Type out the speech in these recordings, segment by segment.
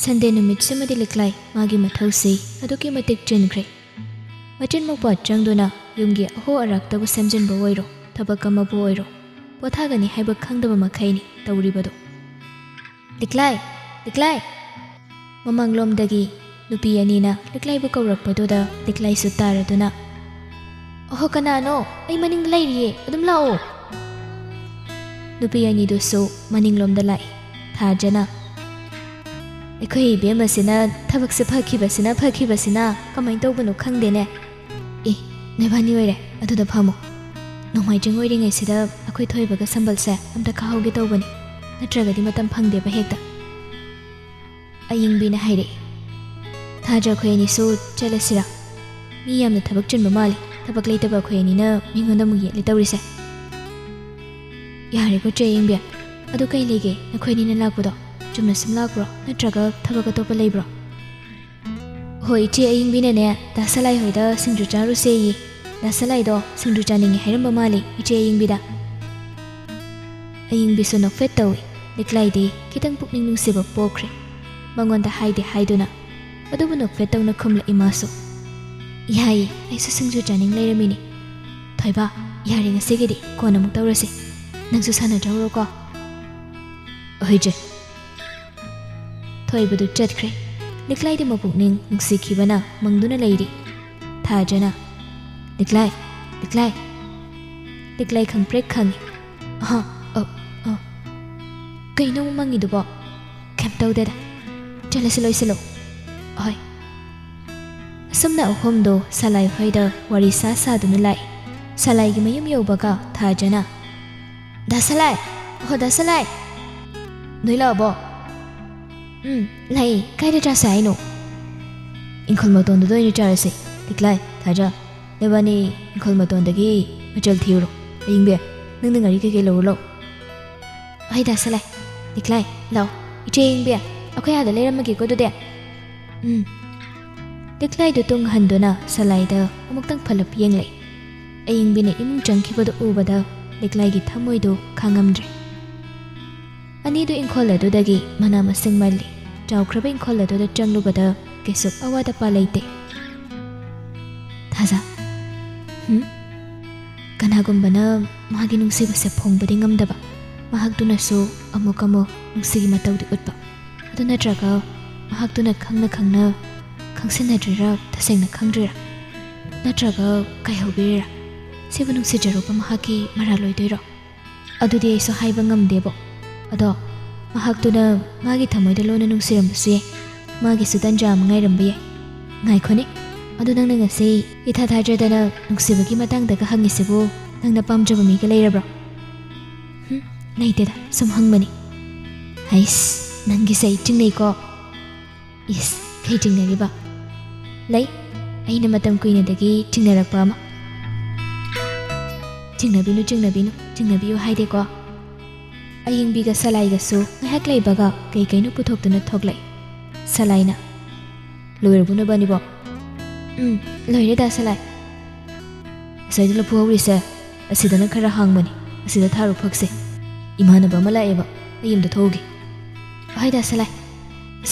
Sunday numitsimadi liklai magi mathausi aduki matik chinkhre machin mokpa changduna yumgi aho araktabu semjinba oiro thabak amabu oiro pothagani haiba khangdaba makhaini tawribadu liklai mamanglomdagi nupi anina liklai bu kawrakpaduda liklai su taraduna aho kanano ai maningda lairiye adum lao nupi ani du su maninglomda lai thajana ꯑꯩꯈꯣꯏ ꯏꯕꯦꯝꯃꯁꯤꯅ ꯊꯕꯛꯁꯦ ꯐꯈꯤꯕꯁꯤꯅ ꯀꯃꯥꯏꯅ ꯇꯧꯕꯅꯣ ꯈꯪꯗꯦꯅꯦ ꯅꯣꯏꯕꯥꯅꯤ ꯑꯣꯏꯔꯦ ꯑꯗꯨꯗ ꯐꯝꯃꯣ ꯅꯣꯡꯃꯥꯏꯖꯤꯡ ꯑꯣꯏꯔꯤꯉꯩꯁꯤꯗ ꯑꯩꯈꯣꯏ ꯊꯣꯏꯕꯒ ꯁꯝꯕꯜꯁꯦ ꯑꯝꯇ ꯈꯥꯍꯧꯒꯦ ꯇꯧꯕꯅꯤ ꯅꯠꯇ꯭ꯔꯒꯗꯤ ꯃꯇꯝ ꯐꯪꯗꯦꯕ ꯍꯦꯛꯇ ꯑꯌꯤꯡꯕꯤꯅ ꯍꯥꯏꯔꯛꯏ ꯊꯥꯖ ꯑꯩꯈꯣꯏ ꯑꯅꯤꯁꯨ ꯆꯠꯂꯁꯤꯔꯥ ꯃꯤ ꯌꯥꯝꯅ ꯊꯕꯛ ꯆꯤꯟꯕ ꯃꯥꯜꯂꯤ ꯊꯕꯛ ꯂꯩꯇꯕ ꯑꯩꯈꯣꯏ ꯑꯅꯤꯅ ꯃꯤꯉꯣꯟꯗ ꯑꯃꯨꯛ ꯌꯦꯠꯂꯤ ꯇꯧꯔꯤꯁꯦ ꯌꯥꯔꯦꯀꯣ ꯆꯦ ꯑꯌꯤꯡꯕꯤ ꯑꯗꯨ ꯀꯩ ꯂꯩꯒꯦ ꯅꯈꯣꯏ ꯑꯅꯤꯅ ꯂꯥꯛꯄꯗꯣ ꯆꯨꯝꯅ ꯁꯨꯝ ꯂꯥꯛꯄ꯭ꯔꯣ ꯅꯠꯇ꯭ꯔꯒ ꯊꯕꯛ ꯑꯇꯣꯞꯄ ꯂꯩꯕ꯭ꯔꯣ ꯍꯣꯏ ꯏꯆꯦ ꯑꯌꯤꯡꯕꯤꯅꯅꯦ ꯗꯥꯁꯂꯥꯏ ꯍꯣꯏꯗ ꯁꯤꯡꯖꯨ ꯆꯥꯔꯨꯁꯦꯌꯦ ꯗꯥꯁꯂꯥꯏꯗꯣ ꯁꯤꯡꯖꯨ ꯆꯥꯅꯤꯡꯉꯦ ꯍꯥꯏꯔꯝꯕ ꯃꯥꯜꯂꯤ ꯏꯆꯦ ꯑꯌꯤꯡꯕꯤꯗ ꯑꯌꯤꯡꯕꯤꯁꯨ ꯅꯣꯛꯐꯦꯠ ꯇꯧꯏ ꯂꯤꯛꯂꯥꯏꯗꯤ ꯈꯤꯇꯪ ꯄꯨꯛꯅꯤꯡ ꯅꯨꯡꯁꯤꯕ ꯄꯣꯛꯈ꯭ꯔꯦ ꯃꯉꯣꯟꯗ ꯍꯥꯏꯗꯨꯅ ꯑꯗꯨꯕꯨ ꯅꯣꯛꯐꯦꯠ ꯇꯧꯅ ꯈꯨꯝꯂꯛꯏ ꯃꯥꯁꯨ ꯌꯥꯏꯌꯦ ꯑꯩꯁꯨ ꯁꯤꯡꯖꯨ ꯆꯥꯅꯤꯡ ꯂꯩꯔꯝꯃꯤꯅꯤ ꯊꯣꯏꯕ ꯌꯥꯔꯦ ꯉꯁꯤꯒꯤꯗꯤ ꯀꯣꯟꯅ ꯑꯃꯨꯛ ꯇꯧꯔꯁꯤ ꯅꯪꯁꯨ ꯁꯥꯟꯅꯖꯧꯔꯣꯀꯣ ꯑꯍꯣꯏ ꯊꯣꯏꯕꯗꯨ ꯆꯠꯈ꯭ꯔꯦ ꯂꯤꯛꯂꯥꯏꯗꯤ ꯃꯄꯨꯛꯅꯤꯡ ꯅꯨꯡꯁꯤꯈꯤꯕꯅ ꯃꯪꯗꯨꯅ ꯂꯩꯔꯤ ꯊꯥꯖꯅ ꯂꯤꯛꯂꯥꯏ ꯈꯪꯄ꯭ꯔꯦꯛ ꯈꯪꯉꯤ ꯀꯩꯅꯣ ꯃꯪꯉꯤꯗꯨꯕꯣ ꯀꯩꯝ ꯇꯧꯗꯦꯗ ꯆꯠꯂꯁꯤ ꯂꯣꯏꯁꯤꯜꯂꯣ ꯑꯍꯣꯏ ꯑꯁꯨꯝꯅ ꯑꯍꯨꯝꯗꯣ ꯁꯂꯥꯏ ꯍꯣꯏꯗ ꯋꯥꯔꯤ ꯁꯥꯗꯨꯅ ꯂꯥꯛꯏ ꯁꯂꯥꯏꯒꯤ ꯃꯌꯨꯝ ꯌꯧꯕꯒ ꯊꯥꯖꯅ ꯗꯥꯁꯂꯥꯏ ꯅꯣꯏ ꯂꯥꯛꯑꯕꯣ ꯂꯩ ꯀꯥꯏꯗ ꯆꯥꯁꯦ ꯍꯥꯏꯅꯣ ꯏꯪꯈꯣꯜ ꯃꯇꯣꯟꯗꯨꯗ ꯑꯣꯏꯅ ꯆꯥꯔꯁꯦ ꯂꯤꯛꯂꯥꯏ ꯊꯥꯖ ꯅꯕꯥꯅꯤ ꯏꯪꯈꯣꯜ ꯃꯇꯣꯟꯗꯒꯤ ꯃꯆꯜ ꯊꯤꯔꯨꯔꯣ ꯑꯌꯤꯡꯕꯤ ꯅꯪꯅ ꯉꯥꯔꯤ ꯀꯩꯀꯩ ꯂꯧꯔꯣ ꯑꯍꯣꯏ ꯗꯥꯁꯂꯥꯏ ꯂꯤꯛꯂꯥꯏ ꯂꯥꯛꯑꯣ ꯏꯆꯦ ꯑꯌꯤꯡꯕꯤ ꯑꯩꯈꯣꯏ ꯑꯥꯗ ꯂꯩꯔꯝꯃꯒꯦꯀꯣ ꯑꯗꯨꯗꯤ ꯂꯤꯛꯂꯥꯏꯗꯨ ꯇꯨꯡꯍꯟꯗꯨꯅ ꯁꯂꯥꯏꯗ ꯑꯃꯨꯛꯇꯪ ꯐꯂꯞ ꯌꯦꯡꯂꯛꯏ ꯑꯌꯤꯡꯕꯤꯅ ꯏꯃꯨꯡ ꯆꯪꯈꯤꯕꯗꯨ ꯎꯕꯗ ꯂꯤꯛꯂꯥꯏꯒꯤ ꯊꯃꯣꯏꯗꯨ ꯈꯥꯡꯉꯝꯗ꯭ꯔꯦ ꯑꯅꯤꯗꯨ ꯏꯪꯈꯣꯜ ꯑꯗꯨꯗꯒꯤ ꯃꯅꯥ ꯃꯁꯤꯡ ꯃꯜꯂꯤ ꯆꯥꯎꯈ꯭ꯔꯕ ꯏꯪꯈꯣꯜ ꯑꯗꯨꯗ ꯆꯪꯂꯨꯕꯗ ꯀꯩꯁꯨ ꯑꯋꯥꯠ ꯑꯄꯥ ꯂꯩꯇꯦ ꯊꯥꯖ ꯀꯅꯥꯒꯨꯝꯕꯅ ꯃꯥꯒꯤ ꯅꯨꯡꯁꯤꯕꯁꯦ ꯐꯣꯡꯕꯗꯤ ꯉꯝꯗꯕ ꯃꯍꯥꯛꯇꯨꯅꯁꯨ ꯑꯃꯨꯛ ꯅꯨꯡꯁꯤꯒꯤ ꯃꯇꯧꯗꯤ ꯎꯠꯄ ꯑꯗꯨ ꯅꯠꯇ꯭ꯔꯒ ꯃꯍꯥꯛꯇꯨꯅ ꯈꯪꯅ ꯈꯪꯁꯤꯟꯅꯗ꯭ꯔꯤꯔꯥ ꯇꯁꯦꯡꯅ ꯈꯪꯗ꯭ꯔꯤꯔꯥ ꯅꯠꯇ꯭ꯔꯒ ꯀꯥꯏꯍꯧꯕꯤꯔꯤꯔꯥ ꯁꯤꯕꯨ ꯅꯨꯡꯁꯤꯖꯔꯨꯕ ꯃꯍꯥꯛꯀꯤ ꯃꯔꯥꯜ ꯑꯣꯏꯗꯣꯏꯔꯣ ꯑꯗꯨꯗꯤ ꯑꯩꯁꯨ ꯍꯥꯏꯕ ꯉꯝꯗꯦꯕꯣ ꯑꯗꯣ ꯃꯍꯥꯛꯇꯨꯅ ꯃꯥꯒꯤ ꯊꯃꯣꯏꯗ ꯂꯣꯟꯅ ꯅꯨꯡꯁꯤꯔꯝꯕꯁꯨ ꯌꯥꯏ ꯃꯥꯒꯤꯁꯨ ꯇꯟꯖꯥ ꯑꯃ ꯉꯥꯏꯔꯝꯕ ꯌꯥꯏ ꯉꯥꯏꯈꯣꯅꯦ ꯑꯗꯨ ꯅꯪꯅ ꯉꯁꯤ ꯏꯊꯥ ꯊꯥꯖꯗꯅ ꯅꯨꯡꯁꯤꯕꯒꯤ ꯃꯇꯥꯡꯗꯒ ꯍꯪꯉꯤꯁꯤꯕꯨ ꯅꯪꯅ ꯄꯥꯝꯖꯕ ꯃꯤꯒ ꯂꯩꯔꯕ꯭ꯔꯣ ꯂꯩꯇꯦꯗ ꯁꯨꯝ ꯍꯪꯕꯅꯤ ꯍꯩꯁ ꯅꯪꯒꯤꯁꯦ ꯑꯩ ꯆꯤꯡꯅꯩꯀꯣ ꯏꯁ ꯀꯩ ꯆꯤꯡꯅꯔꯤꯕ ꯂꯩ ꯑꯩꯅ ꯃꯇꯝ ꯀꯨꯏꯅꯗꯒꯤ ꯆꯤꯡꯅꯔꯛꯄ ꯑꯃ ꯆꯤꯡꯅꯕꯤꯌꯨ ꯍꯥꯏꯗꯦꯀꯣ ꯑꯌꯤꯡꯕꯤꯒ ꯁꯂꯥꯏꯒꯁꯨ ꯉꯥꯏꯍꯥꯛ ꯂꯩꯕꯒ ꯀꯩꯅꯣ ꯄꯨꯊꯣꯛꯇꯨꯅ ꯊꯣꯛꯂꯛꯏ ꯁꯂꯥꯏꯅ ꯂꯣꯏꯔꯕꯣ ꯅꯕꯥꯅꯤꯕꯣ ꯂꯣꯏꯔꯦ ꯗꯥꯁꯂꯥꯏ ꯉꯁꯥꯏꯗ ꯂꯐꯨ ꯍꯧꯔꯤꯁꯦ ꯑꯁꯤꯗꯅ ꯈꯔ ꯍꯥꯡꯕꯅꯤ ꯑꯁꯤꯗ ꯊꯥꯔꯨ ꯐꯛꯁꯦ ꯏꯃꯥꯟꯅꯕ ꯑꯃ ꯂꯥꯛꯑꯦꯕ ꯑꯩ ꯌꯨꯝꯗ ꯊꯣꯛꯎꯒꯦ ꯑꯍꯣꯏ ꯗꯥꯁꯂꯥꯏ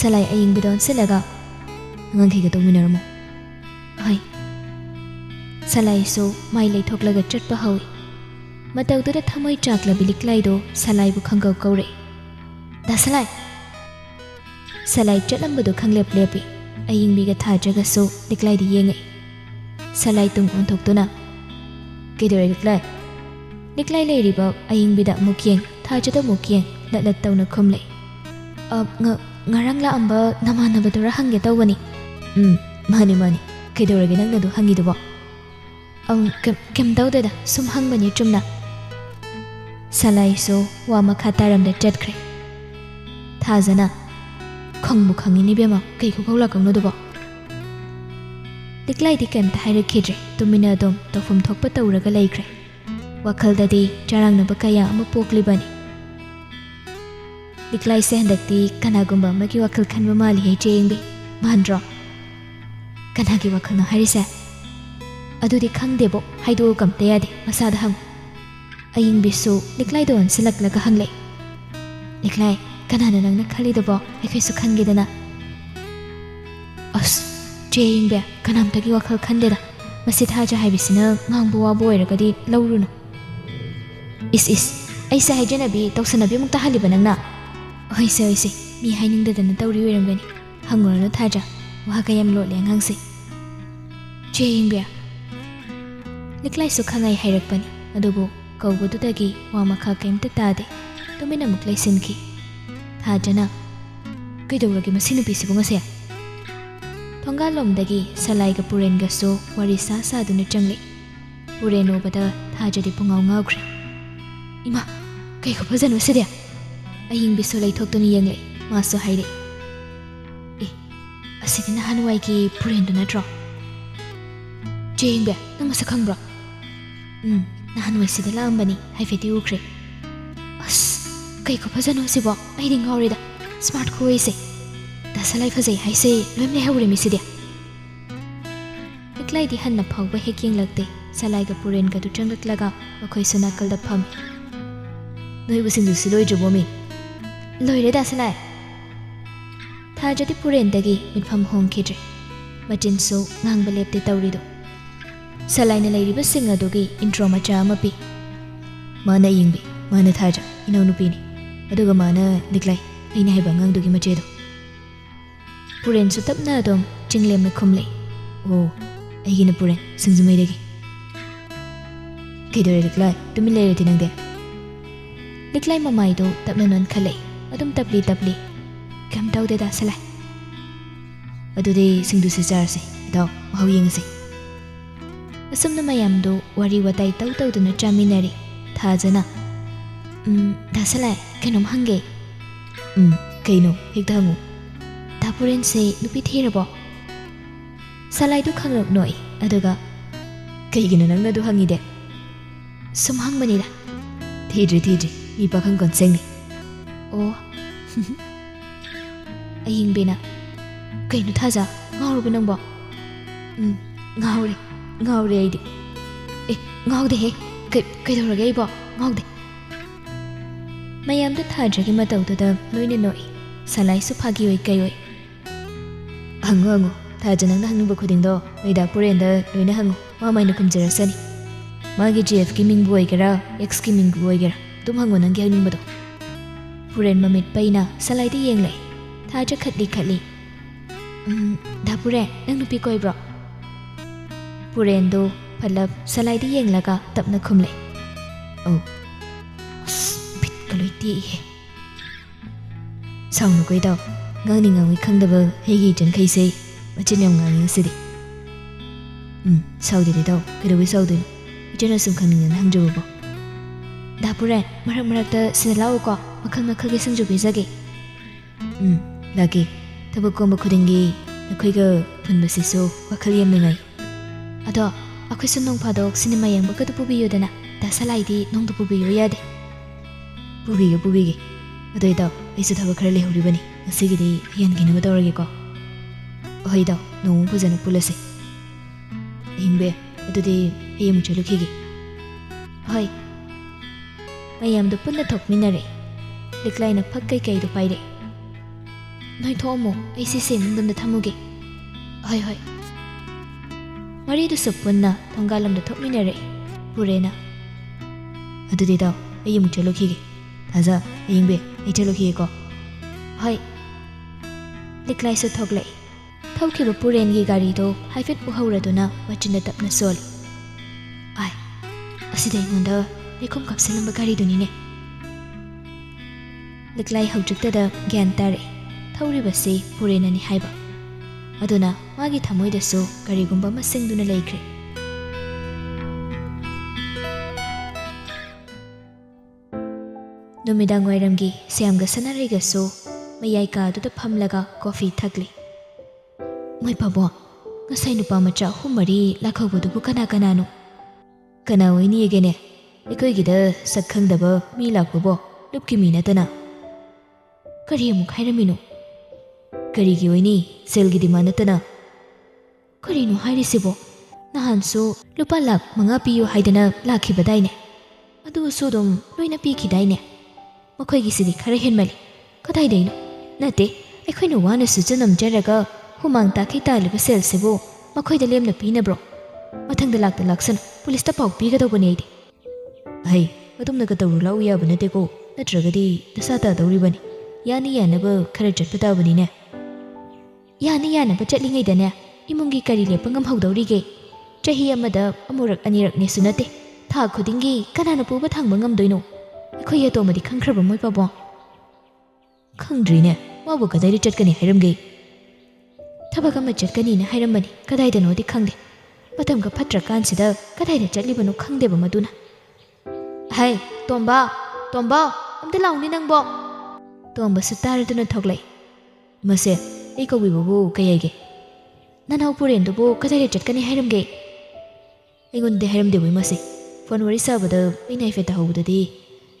ꯁꯂꯥꯏ ꯑꯌꯤꯡꯕꯤꯗ ꯑꯣꯟꯁꯤꯜꯂꯒ ꯑꯉꯥꯡꯈꯩꯒ ꯇꯧꯃꯤꯟꯅꯔꯝꯃꯣ ꯑꯍꯣꯏ ꯁꯂꯥꯏꯁꯨ ꯃꯥꯏ ꯂꯩꯊꯣꯛꯂꯒ ꯆꯠꯄ ꯍꯧꯏ ꯃꯇꯧꯗꯨꯗ ꯊꯃꯣꯏ ꯆꯥꯛꯂꯕꯤ ꯂꯤꯛꯂꯥꯏꯗꯣ ꯁꯂꯥꯏꯕꯨ ꯈꯪꯒꯧ ꯀꯧꯔꯛꯏ ꯗꯥꯁꯂꯥꯏ ꯁꯂꯥꯏ ꯆꯠꯂꯝꯕꯗꯨ ꯈꯪꯂꯦꯞ ꯂꯦꯞꯄꯤ ꯑꯌꯤꯡꯕꯤꯒ ꯊꯥꯖꯒꯁꯨ ꯂꯤꯛꯂꯥꯏꯗ ꯌꯦꯡꯉꯛꯏ ꯁꯂꯥꯏ ꯇꯨꯡ ꯑꯣꯟꯊꯣꯛꯇꯨꯅ ꯀꯩꯗꯧꯔꯦ ꯂꯤꯛꯂꯥꯏ ꯂꯩꯔꯤꯕ ꯑꯌꯤꯡꯕꯤꯗ ꯑꯃꯨꯛ ꯌꯦꯡ ꯊꯥꯖꯗ ꯑꯃꯨꯛ ꯌꯦꯡ ꯂꯠ ꯇꯧꯅ ꯈꯨꯝꯂꯛꯏ ꯉꯔꯥꯡ ꯂꯥꯛꯑꯝꯕ ꯅꯃꯥꯟꯅꯕꯗꯨꯔ ꯍꯪꯒꯦ ꯇꯧꯕꯅꯤ ꯃꯥꯅꯤ ꯀꯩꯗꯧꯔꯒꯦ ꯅꯪꯅ ꯑꯗꯨ ꯍꯪꯉꯤꯗꯨꯕꯣ ꯀꯩꯝ ꯇꯧꯗꯦꯗ ꯁꯨꯝ ꯍꯪꯕꯅꯤ ꯆꯨꯝꯅ ꯁꯂꯥꯏꯁꯨ ꯋꯥ ꯃꯈꯥ ꯇꯥꯔꯝꯗ ꯆꯠꯈ꯭ꯔꯦ ꯊꯥꯖꯅ ꯈꯪꯕꯨ ꯈꯪꯉꯤꯅꯤ ꯕꯦꯝꯃ ꯀꯩ ꯈꯨꯀꯧ ꯂꯥꯛꯀꯧꯅꯣꯗꯨꯕꯣ ꯂꯤꯛꯂꯥꯏꯗꯤ ꯀꯩꯝꯇ ꯍꯥꯏꯔꯛꯈꯤꯗ꯭ꯔꯦ ꯇꯨꯃꯤꯟꯅ ꯑꯗꯨꯝ ꯇꯧꯐꯝ ꯊꯣꯛꯄ ꯇꯧꯔꯒ ꯂꯩꯈ꯭ꯔꯦ ꯋꯥꯈꯜꯗꯗꯤ ꯆꯔꯥꯡꯅꯕ ꯀꯌꯥ ꯑꯃ ꯄꯣꯛꯂꯤꯕꯅꯤ ꯂꯤꯛꯂꯥꯏꯁꯦ ꯍꯟꯗꯛꯇꯤ ꯀꯅꯥꯒꯨꯝꯕ ꯑꯃꯒꯤ ꯋꯥꯈꯜ ꯈꯟꯕ ꯃꯥꯜꯂꯤ ꯆꯦ ꯑꯌꯤꯡꯕꯤ ꯃꯥꯟꯗ꯭ꯔꯣ ꯀꯅꯥꯒꯤ ꯋꯥꯈꯜꯅꯣ ꯍꯥꯏꯔꯤꯁꯦ ꯑꯗꯨꯗꯤ ꯈꯪꯗꯦꯕꯣ ꯍꯥꯏꯗꯣꯛꯎ ꯀꯝꯇ ꯌꯥꯗꯦ ꯃꯁꯥꯗ ꯍꯪꯉꯨ ꯑꯌꯤꯡꯕꯤꯁꯨ ꯂꯤꯛꯂꯥꯏꯗ ꯑꯣꯟꯁꯤꯜꯂꯛꯂꯒ ꯍꯪꯂꯛꯏ ꯂꯤꯛꯂꯥꯏ ꯀꯅꯥꯅ ꯅꯪꯅ ꯈꯜꯂꯤꯗꯨꯕꯣ ꯑꯩꯈꯣꯏꯁꯨ ꯈꯟꯒꯦꯗꯅ ꯑꯁ ꯆꯦ ꯌꯦꯡꯕꯦ ꯀꯅꯥꯝꯇꯒꯤ ꯋꯥꯈꯜ ꯈꯟꯗꯦꯗ ꯃꯁꯤ ꯊꯥꯖ ꯍꯥꯏꯕꯁꯤꯅ ꯉꯥꯡꯕ ꯋꯥꯕ ꯑꯣꯏꯔꯒꯗꯤ ꯂꯧꯔꯨꯅꯨ ꯏꯁ ꯑꯩꯁꯦ ꯍꯥꯏꯖꯅꯕꯤ ꯇꯧꯁꯟꯅꯕꯤ ꯑꯃꯨꯛ ꯇꯥꯍꯜꯂꯤꯕ ꯅꯪꯅ ꯍꯣꯏꯁꯦ ꯃꯤ ꯍꯥꯏꯅꯤꯡꯗꯗꯅ ꯇꯧꯔꯤ ꯑꯣꯏꯔꯝꯒꯅꯤ ꯍꯪꯉꯨꯔꯅꯨ ꯊꯥꯖ ꯋꯥ ꯀꯌꯥꯝ ꯂꯣꯠꯂꯦ ꯑꯉꯥꯡꯁꯦ ꯆꯦ ꯌꯦꯡꯕꯦ ꯂꯤꯛꯂꯥꯏꯁꯨ ꯈꯪꯉꯩ ꯍꯥꯏꯔꯛꯄꯅꯤ ꯑꯗꯨꯕꯨ ꯀꯧꯕꯗꯨꯗꯒꯤ ꯋꯥ ꯃꯈꯥ ꯀꯩꯝꯇ ꯇꯥꯗꯦ ꯇꯨꯃꯤꯟꯅ ꯑꯃꯨꯛ ꯂꯩꯁꯤꯟꯈꯤ ꯊꯥꯖꯅ ꯀꯩꯗꯧꯔꯒꯦ ꯃꯁꯤ ꯅꯨꯄꯤꯁꯤꯕꯨ ꯉꯁꯤ ꯊꯣꯡꯒꯥꯜꯂꯣꯝꯗꯒꯤ ꯁꯂꯥꯏꯒ ꯄꯨꯔꯦꯟꯒꯁꯨ ꯋꯥꯔꯤ ꯁꯥꯗꯨꯅ ꯆꯪꯂꯛꯏ ꯄꯨꯔꯦꯟ ꯎꯕꯗ ꯊꯥꯖꯗꯤ ꯄꯨꯡꯉꯥꯎ ꯉꯥꯎꯈ꯭ꯔꯦ ꯏꯃꯥ ꯀꯩ ꯈꯨꯐꯖꯅꯣ ꯁꯤꯗꯤ ꯑꯌꯤꯡꯕꯤꯁꯨ ꯂꯩꯊꯣꯛꯇꯨꯅ ꯌꯦꯡꯂꯛꯏ ꯃꯥꯁꯨ ꯍꯥꯏꯔꯛꯏ ꯑꯁꯤꯗꯤ ꯅꯍꯥꯟꯋꯥꯏꯒꯤ ꯄꯨꯔꯦꯟꯗꯨ ꯅꯠꯇ꯭ꯔꯣ ꯆꯦ ꯌꯦꯡꯕꯦ ꯅꯪ ꯃꯁꯛ ꯈꯪꯕ꯭ꯔꯣ ꯅꯍꯥꯟꯋꯥꯏ ꯁꯤꯗ ꯂꯥꯛꯑꯝꯕꯅꯤ ꯍꯥꯏꯐꯦꯠꯇꯤ ꯎꯈ꯭ꯔꯦ ꯑꯁ ꯀꯩ ꯈꯨꯐꯖꯅꯣ ꯁꯤꯕꯣ ꯑꯩꯗꯤ ꯉꯥꯎꯔꯦꯗ ꯁ꯭ꯃꯥꯔꯠ ꯈꯨꯑꯣꯏꯁꯦ ꯗꯥꯁꯂꯥꯏ ꯐꯖꯩ ꯍꯥꯏꯁꯦ ꯂꯣꯏ ꯂꯩꯍꯧꯔꯦ ꯃꯤꯁꯤꯗꯤ ꯂꯤꯛꯂꯥꯏꯗꯤ ꯍꯟꯅ ꯐꯥꯎꯕ ꯍꯦꯛ ꯌꯦꯡꯂꯛꯇꯦ ꯁꯂꯥꯏꯒ ꯄꯨꯔꯦꯟꯒꯗꯨ ꯆꯪꯂꯛꯂꯒ ꯃꯈꯣꯏꯁꯨ ꯅꯥꯀꯜꯗ ꯐꯝꯃꯤ ꯅꯣꯏꯕꯁꯤꯡꯗꯨꯁꯨ ꯂꯣꯏꯗ꯭ꯔꯕꯣ ꯃꯤ ꯂꯣꯏꯔꯦ ꯗꯥꯁꯂꯥꯏ ꯊꯥꯖꯗꯤ ꯄꯨꯔꯦꯟꯗꯒꯤ ꯃꯤꯠꯐꯝ ꯍꯣꯡꯈꯤꯗ꯭ꯔꯦ ꯃꯆꯤꯟꯁꯨ ꯉꯥꯡꯕ ꯂꯦꯞꯇꯦ ꯇꯧꯔꯤꯗꯣ ꯁꯂꯥꯏꯅ ꯂꯩꯔꯤꯕꯁꯤꯡ ꯑꯗꯨꯒꯤ ꯏꯟꯇ꯭ꯔꯣ ꯃꯆꯥ ꯑꯃ ꯄꯤ ꯃꯥꯅ ꯑꯌꯤꯡꯕꯤ ꯃꯥꯅ ꯊꯥꯖ ꯏꯅꯥꯎꯅꯨꯄꯤꯅꯤ ꯑꯗꯨꯒ ꯃꯥꯅ ꯂꯤꯛꯂꯥꯏ ꯑꯩꯅ ꯍꯥꯏꯕ ꯑꯉꯥꯡꯗꯨꯒꯤ ꯃꯆꯦꯗꯣ ꯄꯨꯔꯦꯟꯁꯨ ꯇꯞꯅ ꯑꯗꯨꯝ ꯆꯤꯡꯂꯦꯝꯅ ꯈꯨꯝꯂꯛꯏ ꯑꯣ ꯑꯩꯒꯤꯅ ꯄꯨꯔꯦꯟ ꯁꯤꯡꯖꯃꯩꯗꯒꯤ ꯀꯩꯗꯧꯔꯦ ꯂꯤꯛꯂꯥꯏ ꯇꯨꯃꯤꯟ ꯂꯩꯔꯗꯤ ꯅꯪꯗꯦ ꯂꯤꯛꯂꯥꯏ ꯃꯃꯥꯏꯗꯣ ꯇꯞꯅ ꯅꯣꯟꯈꯠꯂꯛꯏ ꯑꯗꯨꯝ ꯇꯞꯂꯤ ꯀꯩꯝ ꯇꯧꯗꯦꯗ ꯁꯂꯥꯏ ꯑꯗꯨꯗꯤ ꯁꯤꯡꯗꯨꯁꯦ ꯆꯥꯔꯁꯦ ꯏꯇꯥꯎ ꯃꯍꯥꯎ ꯌꯦꯡꯉꯁꯤ ꯑꯁꯨꯝꯅ ꯃꯌꯥꯝꯗꯣ ꯋꯥꯔꯤ ꯋꯥꯇꯥꯏ ꯇꯧꯗꯨꯅ ꯆꯥꯃꯤꯟꯅꯔꯤ ꯊꯥꯖꯅ ꯗꯥꯁꯂꯥꯏ ꯀꯩꯅꯣꯝ ꯍꯪꯒꯦ ꯀꯩꯅꯣ ꯍꯦꯛꯇ ꯍꯪꯉꯨ ꯗꯥ ꯄꯨꯔꯦꯟꯁꯦ ꯅꯨꯄꯤ ꯊꯤꯔꯕꯣ ꯁꯂꯥꯏꯗꯨ ꯈꯪꯂꯛ ꯅꯣꯛꯏ ꯑꯗꯨꯒ ꯀꯩꯒꯤꯅꯣ ꯅꯪꯅ ꯑꯗꯨ ꯍꯪꯉꯤꯗꯦ ꯁꯨꯝ ꯍꯪꯕꯅꯤꯗ ꯊꯤꯗ꯭ꯔꯤ ꯃꯤ ꯄꯥꯈꯪ ꯀꯣꯟꯁꯦꯡꯅꯤ ꯑꯣ ꯑꯌꯤꯡꯕꯤꯅ ꯀꯩꯅꯣ ꯊꯥꯖ ꯉꯥꯎꯔꯕ ꯅꯪꯕꯣ ꯉꯥꯎꯔꯦ ꯑꯩꯗꯤ ꯉꯥꯎꯗꯦꯍꯦ ꯀꯩꯗꯧꯔꯒꯦ ꯑꯩꯕꯣ ꯉꯥꯎꯗꯦ ꯃꯌꯥꯝꯗꯨ ꯊꯥꯖꯒꯤ ꯃꯇꯧꯗꯨꯗ ꯂꯣꯏꯅ ꯅꯣꯛꯏ ꯁꯂꯥꯏꯁꯨ ꯐꯥꯒꯤ ꯑꯣꯏ ꯀꯩ ꯑꯣꯏ ꯍꯪꯉꯨ ꯊꯥꯖ ꯅꯪꯅ ꯍꯪꯅꯤꯡꯕ ꯈꯨꯗꯤꯡꯗꯣ ꯅꯣꯏꯗ ꯄꯨꯔꯦꯟꯗ ꯂꯣꯏꯅ ꯍꯪꯉꯨ ꯃꯥ ꯃꯥꯏꯅ ꯈꯨꯝꯖꯔꯁꯅꯤ ꯃꯥꯒꯤ JFꯒꯤ ꯃꯤꯡꯕꯨ ꯑꯣꯏꯒꯦꯔꯥ Xꯒꯤ ꯃꯤꯡꯕꯨ ꯑꯣꯏꯒꯦꯔꯥ ꯑꯗꯨꯝ ꯍꯪꯉꯨ ꯅꯪꯒꯤ ꯍꯪꯅꯤꯡꯕꯗꯣ ꯄꯨꯔꯦꯟ ꯃꯃꯤꯠ ꯄꯩꯅ ꯁꯂꯥꯏꯗ ꯌꯦꯡꯂꯛꯏ ꯊꯥꯖ ꯈꯠꯂꯤ ꯗꯥ ꯄꯨꯔꯦꯟ ꯅꯪ ꯅꯨꯄꯤ ꯀꯣꯏꯕ꯭ꯔꯣ ꯄꯨꯔꯦꯟꯗꯣ ꯐꯠꯂꯞ ꯁꯂꯥꯏꯗ ꯌꯦꯡꯂꯒ ꯇꯞꯅ ꯈꯨꯝꯂꯛꯏ ꯑꯧ ꯑꯁ ꯕꯤꯠꯀ ꯂꯣꯏ ꯇꯦꯛꯏꯍꯦ ꯁꯥꯎꯅꯨꯀꯣ ꯏꯇꯥꯎ ꯉꯥꯡꯅꯤ ꯈꯪꯗꯕ ꯑꯩꯒꯤ ꯏꯆꯟꯈꯩꯁꯦ ꯃꯆꯤꯟ ꯌꯥꯝ ꯉꯥꯡꯉꯤ ꯉꯁꯤꯗꯤ ꯁꯥꯎꯗꯦꯗ ꯏꯇꯥꯎ ꯀꯩꯗꯧꯕꯩ ꯁꯥꯎꯗꯣꯏꯅꯣ ꯏꯆꯟꯅ ꯁꯨꯝ ꯈꯪꯅꯤꯡꯗꯅ ꯍꯪꯖꯕꯕꯣ ꯗꯥ ꯄꯨꯔꯦꯟ ꯃꯔꯛꯇ ꯁꯤꯗ ꯂꯥꯛꯎꯀꯣ ꯃꯈꯜꯒꯤ ꯁꯤꯡꯖꯨ ꯄꯤꯖꯒꯦ ꯂꯥꯛꯀꯦ ꯊꯕꯛ ꯀꯣꯝꯕ ꯈꯨꯗꯤꯡꯒꯤ ꯅꯈꯣꯏꯒ ꯄꯨꯟꯕꯁꯤꯁꯨ ꯋꯥꯈꯜ ꯌꯥꯝ ꯅꯨꯡꯉꯥꯏ ꯑꯗꯣ ꯑꯩꯈꯣꯏꯁꯨ ꯅꯣꯡ ꯐꯥꯗꯣꯛ ꯁꯤꯅꯦꯃꯥ ꯌꯦꯡꯕꯒꯗꯨ ꯄꯨꯕꯤꯌꯨꯗꯅ ꯗꯥ ꯁꯂꯥꯏꯗꯤ ꯅꯣꯡꯗ ꯄꯨꯕꯤꯌꯨ ꯌꯥꯗꯦ ꯄꯨꯕꯤꯒꯦ ꯑꯗꯣ ꯏꯇꯥꯎ ꯑꯩꯁꯨ ꯊꯕꯛ ꯈꯔ ꯂꯩꯍꯧꯔꯤꯕꯅꯤ ꯉꯁꯤꯒꯤꯗꯤ ꯍꯌꯦꯡ ꯇꯧꯔꯒꯦꯀꯣ ꯍꯣꯏ ꯏꯇꯥꯎ ꯅꯣꯡꯃ ꯐꯖꯅ ꯄꯨꯜꯂꯁꯤ ꯑꯍꯤꯡꯕꯦ ꯑꯗꯨꯗꯤ ꯍꯌꯦꯡ ꯑꯃꯨꯛ ꯆꯠꯂꯨꯈꯤꯒꯦ ꯍꯣꯏ ꯃꯌꯥꯝꯗꯣ ꯄꯨꯟꯅ ꯊꯣꯛꯃꯤꯟꯅꯔꯦ ꯂꯤꯛꯂꯥꯏꯅ ꯐꯛ ꯀꯩꯀꯩꯗꯣ ꯄꯥꯏꯔꯛꯑꯦ ꯅꯣꯏ ꯊꯣꯛꯑꯝꯃꯣ ꯑꯩ ꯁꯤꯁꯦ ꯅꯨꯡꯗꯝꯗ ꯊꯝꯃꯨꯒꯦ ꯍꯣꯏ ꯃꯔꯤꯗꯨꯁꯨ ꯄꯨꯟꯅ ꯊꯣꯡꯒꯥꯜꯂꯣꯝꯗ ꯊꯣꯛꯃꯤꯟꯅꯔꯛꯏ ꯄꯨꯔꯦꯅ ꯑꯗꯨꯗꯤ ꯏꯇꯥꯎ ꯑꯩ ꯑꯃꯨꯛ ꯆꯠꯂꯨꯈꯤꯒꯦ ꯊꯥꯖ ꯑꯌꯤꯡꯕꯦ ꯑꯩ ꯆꯠꯂꯨꯈꯤꯒꯦꯀꯣ ꯍꯣꯏ ꯂꯤꯛꯂꯥꯏꯁꯨ ꯊꯣꯛꯂꯛꯏ ꯊꯧꯈꯤꯕ ꯄꯨꯔꯦꯟꯒꯤ ꯒꯥꯔꯤꯗꯣ ꯍꯥꯏꯐꯦꯠ ꯎꯍꯧꯔꯗꯨꯅ ꯃꯆꯤꯟꯗ ꯇꯞꯅ ꯁꯣꯜꯂꯤ ꯑꯁꯤꯗ ꯑꯩꯉꯣꯟꯗ ꯂꯩꯈꯣꯝ ꯀꯥꯞꯁꯤꯜꯂꯝꯕ ꯒꯥꯔꯤꯗꯨꯅꯤꯅꯦ ꯂꯤꯛꯂꯥꯏ ꯍꯧꯖꯤꯛꯇꯗ ꯒ꯭ꯌꯥꯟ ꯇꯥꯔꯛꯏ ꯊꯧꯔꯤꯕꯁꯤ ꯄꯨꯔꯦꯟꯅꯅꯤ ꯍꯥꯏꯕ ꯑꯗꯨꯅ ꯃꯥꯒꯤ ꯊꯃꯣꯏꯗꯁꯨ ꯀꯔꯤꯒꯨꯝꯕ ꯑꯃ ꯁꯤꯡꯗꯨꯅ ꯂꯩꯈ꯭ꯔꯦ ꯅꯨꯃꯤꯗꯥꯡ ꯋꯥꯏꯔꯝꯒꯤ ꯁ꯭ꯌꯥꯝꯒ ꯁꯅꯥꯔꯩꯒꯁꯨ ꯃꯌꯥꯏ ꯀꯥꯗꯨꯗ ꯐꯝꯂꯒ ꯀꯣꯐꯤ ꯊꯛꯂꯤ ꯃꯣꯏ ꯄꯥꯕꯣ ꯉꯁꯥꯏ ꯅꯨꯄꯥ ꯃꯆꯥ 3-4 ꯂꯥꯛꯍꯧꯕꯗꯨꯕꯨ ꯀꯅꯥꯅꯣ ꯀꯅꯥ ꯑꯣꯏꯅꯤꯒꯦꯅꯦ ꯑꯩꯈꯣꯏꯒꯤꯗ ꯁꯛ ꯈꯪꯗꯕ ꯃꯤ ꯂꯥꯛꯄꯕꯣ ꯂꯨꯞꯀꯤ ꯃꯤ ꯅꯠꯇꯅ ꯀꯔꯤ ꯑꯃꯨꯛ ꯍꯥꯏꯔꯝꯃꯤꯅꯣ ꯀꯔꯤꯒꯤ ꯑꯣꯏꯅꯤ ꯁꯦꯜꯒꯤ ꯗꯤꯃꯥꯟ ꯅꯠꯇꯅ ꯀꯔꯤꯅꯣ ꯍꯥꯏꯔꯤꯁꯤꯕꯣ ꯅꯍꯥꯟꯁꯨ ꯂꯨꯄꯥ 5,00,000 ꯄꯤꯌꯨ ꯍꯥꯏꯗꯅ ꯂꯥꯛꯈꯤꯕꯗꯥꯏꯅꯦ ꯑꯗꯨꯁꯨ ꯑꯗꯨꯝ ꯂꯣꯏꯅ ꯄꯤꯈꯤꯗꯥꯏꯅꯦ ꯃꯈꯣꯏꯒꯤꯁꯤꯗꯤ ꯈꯔ ꯍꯦꯟꯃꯜꯂꯤ ꯀꯗꯥꯏꯗꯩꯅꯣ ꯅꯠꯇꯦ ꯑꯩꯈꯣꯏꯅ ꯋꯥꯅ ꯁꯨꯖ ꯅꯝꯖꯔꯒ humang takhi taliba sel sebu makhoi da lemna pina bro mathang da lakta laksan police ta pau pi ga dawbani idi hai adumna ga tawru lau ya banate ko natragadi dasata dawri bani yani yana ba khara chatpa ta bani ne yani yana ba chatli ngai da ne imungi kari le pangam hawdawri ge chahi amada amurak anirak ne sunate tha khudingi kanana puba thangba ngamdoino akhoi ya to madi khangkhra ba moi pa bo khangdri ne mabu kadai ri chatkani hairam ge ꯊꯕꯛ ꯑꯃ ꯆꯠꯀꯅꯤꯅ ꯍꯥꯏꯔꯝꯕꯅꯤ ꯀꯗꯥꯏꯗꯅꯣꯗꯤ ꯈꯪꯗꯦ ꯃꯇꯝꯒ ꯐꯠꯇ꯭ꯔꯀꯥꯟꯁꯤꯗ ꯀꯗꯥꯏꯗ ꯆꯠꯂꯤꯕꯅꯣ ꯈꯪꯗꯦꯕ ꯃꯗꯨꯅ ꯍꯩ ꯇꯣꯝꯕ ꯇꯣꯝꯕ ꯑꯝꯇ ꯂꯥꯎꯅꯤ ꯅꯪꯕꯣ ꯇꯣꯝꯕꯁꯨ ꯇꯥꯔꯗꯨꯅ ꯊꯣꯛꯂꯛꯏ ꯃꯁꯦ ꯑꯩ ꯀꯧꯕꯤꯕꯕꯨ ꯀꯩ ꯅꯅꯥꯎ ꯄꯨꯔꯦꯟꯗꯨꯕꯨ ꯀꯗꯥꯏꯗ ꯆꯠꯀꯅꯤ ꯍꯥꯏꯔꯝꯒꯦ ꯑꯩꯉꯣꯟꯗꯗꯤ ꯍꯥꯏꯔꯝꯗꯦꯕ ꯃꯁꯦ ꯐꯣꯟ ꯋꯥꯔꯤ ꯁꯥꯕꯗ ꯑꯩꯅ ꯍꯥꯏꯐꯦꯠ ꯇꯥꯍꯧꯕꯗꯗꯤ